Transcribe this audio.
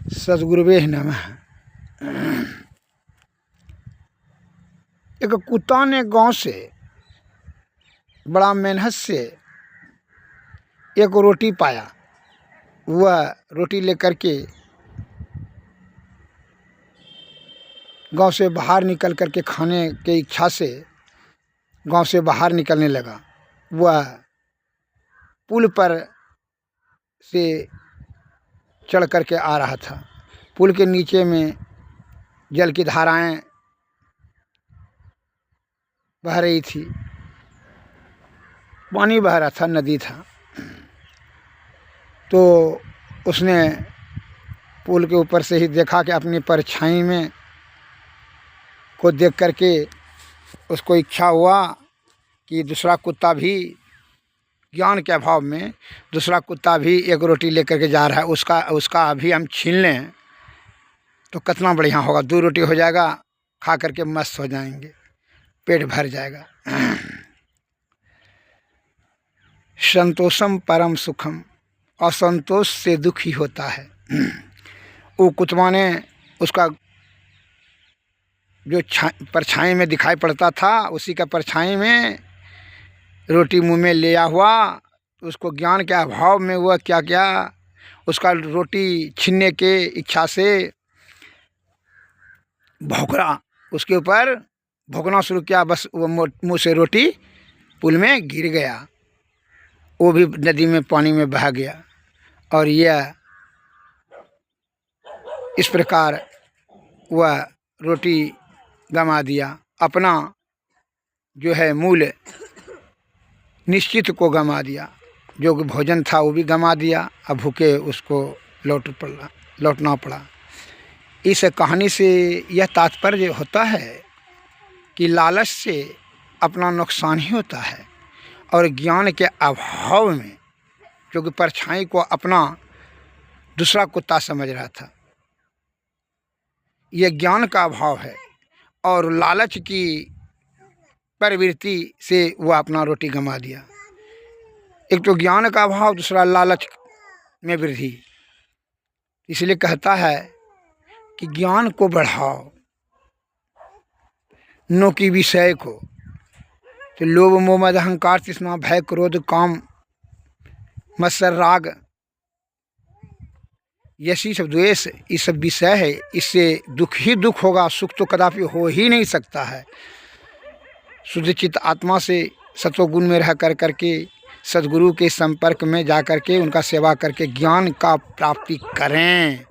सद्गुरुवे नमः। एक कुत्ता ने गांव से बड़ा मेहनत से एक रोटी पाया। वह रोटी लेकर के गांव से बाहर निकल कर के खाने की इच्छा से गांव से बाहर निकलने लगा। वह पुल पर से चढ़ कर के आ रहा था। पुल के नीचे में जल की धाराएं बह रही थी, पानी बह रहा था, नदी था। तो उसने पुल के ऊपर से ही देखा कि अपनी परछाई में को देख करके उसको इच्छा हुआ कि दूसरा कुत्ता भी ज्ञान के अभाव में दूसरा कुत्ता भी एक रोटी लेकर के जा रहा है, उसका अभी हम छीन लें तो कितना बढ़िया होगा। 2 रोटी हो जाएगा, खा करके मस्त हो जाएंगे, पेट भर जाएगा। संतोषम परम सुखम, असंतोष से दुख ही होता है। वो कुतवा ने उसका जो परछाई में दिखाई पड़ता था, उसी का परछाई में रोटी मुंह में लिया हुआ, उसको ज्ञान के अभाव में वह क्या क्या उसका रोटी छीनने के इच्छा से भौंकरा, उसके ऊपर भौंकना शुरू किया। बस वो मुंह से रोटी पुल में गिर गया, वो भी नदी में पानी में बह गया। और यह इस प्रकार वह रोटी गंवा दिया, अपना जो है मूल निश्चित को गंवा दिया, जो भोजन था वो भी गंवा दिया। अब भूखे उसको लौटना पड़ा। इस कहानी से यह तात्पर्य होता है कि लालच से अपना नुकसान ही होता है, और ज्ञान के अभाव में, क्योंकि परछाई को अपना दूसरा कुत्ता समझ रहा था, यह ज्ञान का अभाव है। और लालच की प्रवृत्ति से वह अपना रोटी गंवा दिया। एक तो ज्ञान का अभाव, दूसरा लालच में वृद्धि। इसलिए कहता है कि ज्ञान को बढ़ाओ, नो की विषय को। तो लोभ मोह मद अहंकार तृष्णा भय क्रोध काम मत्सर राग, यही सब द्वेष, ये सब विषय है। इससे दुख ही दुख होगा, सुख तो कदापि हो ही नहीं सकता है। शुद्ध चित्त आत्मा से सत्वगुण में रह कर करके सद्गुरु के संपर्क में जा कर के उनका सेवा करके ज्ञान का प्राप्ति करें।